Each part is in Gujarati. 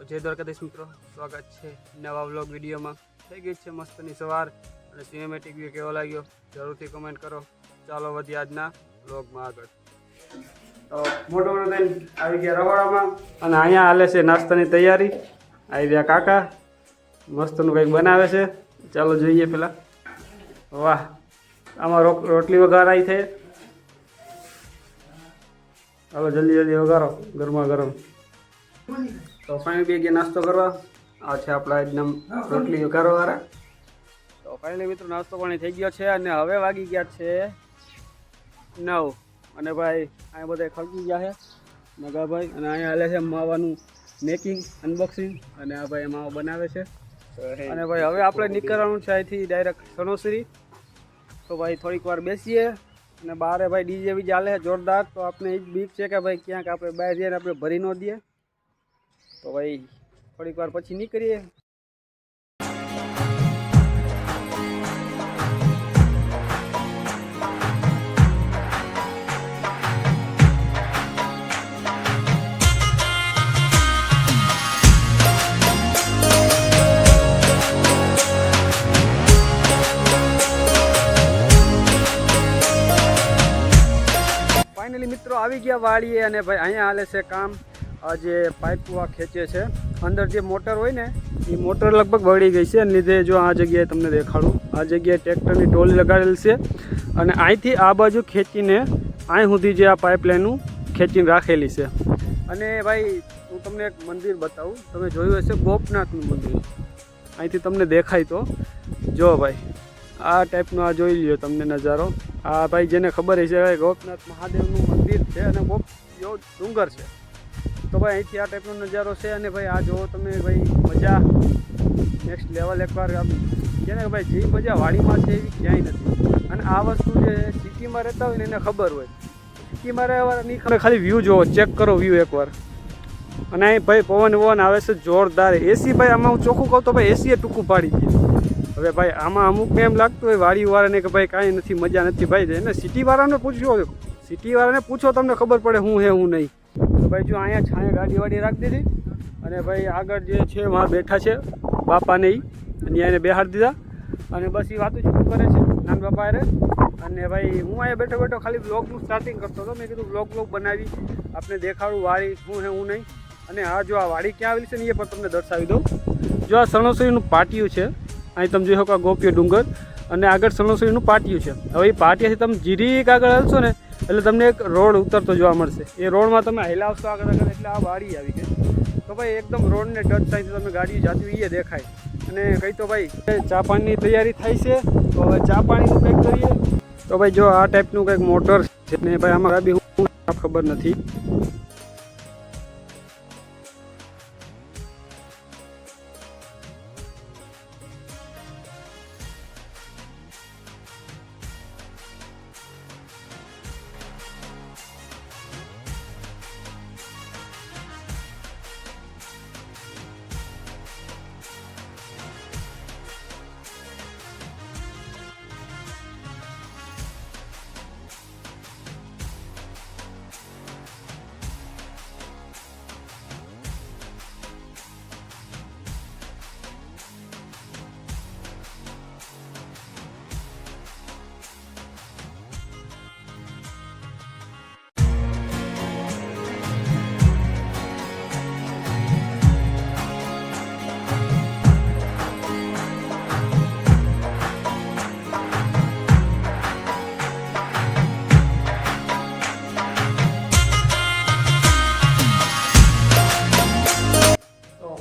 તો જય દ્વારકાધીશ મિત્રો, સ્વાગત છે નવા વ્લોગ વિડીયોમાં। થઈ ગઈ છે મસ્તની સવાર અને સિનેમેટિક વ્યૂ કેવો લાગ્યો જરૂરથી કમેન્ટ કરો। ચાલો વધીએ આજના વ્લોગમાં આગળ। તો મોટો થઈને આવી ગયા રવાડામાં અને અહીંયા હાલે છે નાસ્તાની તૈયારી। આવી રહ્યા કાકા મસ્તનું કંઈક બનાવે છે, ચાલો જોઈએ પેલા। વાહ, આમાં રોટલી વઘારાઈ છે, ચાલો જલ્દી જલ્દી વઘારો ગરમા ગરમ। તો ફાઇનલી બે ગયા નાસ્તો કરવા, આ છે આપણા એકદમ રોટલી વઘારવાવાળા। તો ફાઇનલી મિત્રો નાસ્તો પાણી થઈ ગયો છે અને હવે વાગી ગયા છે 9 અને ભાઈ અહીંયા બધા ખળકી ગયા છે નગાભાઈ, અને અહીંયા હાલે છે માવાનું મેકિંગ અનબોક્સિંગ અને આ ભાઈ માવા બનાવે છે। અને ભાઈ હવે આપણે નીકળવાનું છે અહીંથી ડાયરેક્ટ સનોસરી। તો ભાઈ થોડીક વાર બેસીએ અને બહાર ભાઈ ડીજે બીજે હાલે જોરદાર। તો આપણે એ જ બીક છે કે ભાઈ ક્યાંક આપણે બહાર જઈએ ને આપણે ભરી ન દઈએ, તો ભાઈ થોડીક વાર પછી નીકળીએ। ફાઇનલી મિત્રો આવી ગયા વાળીએ અને ભાઈ અહીંયા હાલે છે કામ। આ જે પાઇપવા ખેંચે છે, અંદર જે મોટર હોય ને એ મોટર લગભગ બળી ગઈ છે, એને લીધે જો આ જગ્યાએ તમને દેખાડું, આ જગ્યાએ ટ્રેક્ટરની ટોલી લગાડેલ છે અને અહીંથી આ બાજુ ખેંચીને અહીં સુધી જે આ પાઇપલાઇનું ખેંચીને રાખેલી છે। અને ભાઈ હું તમને એક મંદિર બતાવું, તમે જોયું હશે ગોપનાથનું મંદિર, અહીંથી તમને દેખાય તો જો ભાઈ આ ટાઈપનો આ જોઈ લ્યો તમને નજારો। આ ભાઈ જેને ખબર હશે ગોપનાથ મહાદેવનું મંદિર છે અને બહુ એવો ડુંગર છે। તો ભાઈ અહીંથી આ ટાઈપનો નજારો છે અને ભાઈ આ જુઓ તમે ભાઈ મજા નેક્સ્ટ લેવલ। એકવાર આમ કે ને ભાઈ જે મજા વાડીમાં છે એવી ક્યાંય નથી। અને આ વસ્તુ જે સિટીમાં રહેતા હોય ને એને ખબર હોય, સિટીમાં રહેવાની ખાલી વ્યૂ જુઓ, ચેક કરો વ્યૂ એકવાર। અને અહીં ભાઈ પવન આવે છે જોરદાર। એસી ભાઈ આમાં હું ચોખ્ખું કહું તો ભાઈ એસીએ ટૂંકું પાડી દે। હવે ભાઈ આમાં અમુકને એમ લાગતું હોય વાડીવાળાને કે ભાઈ કાંઈ નથી, મજા નથી। ભાઈ એને સિટીવાળાને પૂછો, સિટીવાળાને પૂછો તમને ખબર પડે હું હે હું નહીં। તો ભાઈ જો અહીંયા છાંયે ગાડી વાડી રાખી દીધી અને ભાઈ આગળ જે છે વहाँ બેઠા છે બાપાને એ, અને એને બેહાડી દીધા અને બસ એ વાતું શું કરે છે નાન બાપા અરે। અને ભાઈ હું અહીંયા બેઠો બેઠો ખાલી બ્લોગનું સ્ટાર્ટિંગ કરતો હતો, મેં કીધું બ્લોગ બનાવી આપણે દેખાડું વાડી હું હે હું નહીં। અને આ જો આ વાડી ક્યાં આવેલી છે ને એ પણ તમને દર્શાવી દઉં। જો આ સણોસરીનું પાટિયું છે, અહીં તમે જોઈ શકો ગોપીય ડુંગર અને આગળ સણોસરીનું પાટિયું છે। હવે એ પાટિયાથી તમે જીરીક આગળ હલશો ને એટલે તમને એક રોડ ઉતરતો જોવા મળશે, એ રોડમાં તમે હિલાવશો આગળ આગળ એટલે આ વાડી આવી ગઈ। તો ભાઈ એકદમ રોડને ટચ થાય તમે ગાડી જાતી હોય એ દેખાય। અને કંઈ તો ભાઈ ચા પાણીની તૈયારી થાય છે, તો હવે ચા પાણીનું કંઈક કરીએ। તો ભાઈ જો આ ટાઈપનું કંઈક મોટર છે ને ભાઈ આમાં બી હું ખબર નથી।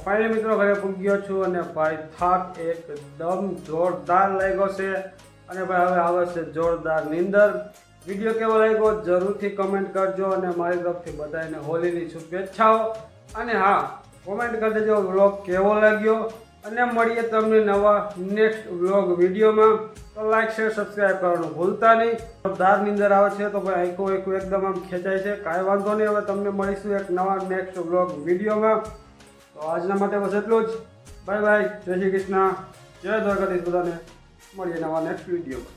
ફાઇનલી મિત્રો ઘરે પૂગ્યો છું અને ભાઈ થાક એકદમ જોરદાર લાગ્યો છે અને ભાઈ હવે આવે છે જોરદાર નીંદર। વિડીયો કેવો લાગ્યો જરૂરથી કમેન્ટ કરજો અને મારી તરફથી બધાને હોલીની શુભેચ્છાઓ। અને હા, કોમેન્ટ કરી દેજો વ્લોગ કેવો લાગ્યો અને મળીએ તમને નવા નેક્સ્ટ વ્લોગ વિડીયોમાં। તો લાઈક શેર સબસ્ક્રાઈબ કરવાનું ભૂલતા નહીં। જોરદાર નીંદર આવે છે તો ભાઈ આખું એકદમ આમ ખેંચાય છે, કાંઈ વાંધો નહીં। હવે તમને મળીશું એક નવા નેક્સ્ટ વ્લોગ વિડીયોમાં। તો આજના માટે બસ એટલું જ। બાય બાય, જય શ્રી કૃષ્ણ, જય દ્વારકાધીશ બધાને। મળીએ નવા નેક્સ્ટ વિડીયોમાં।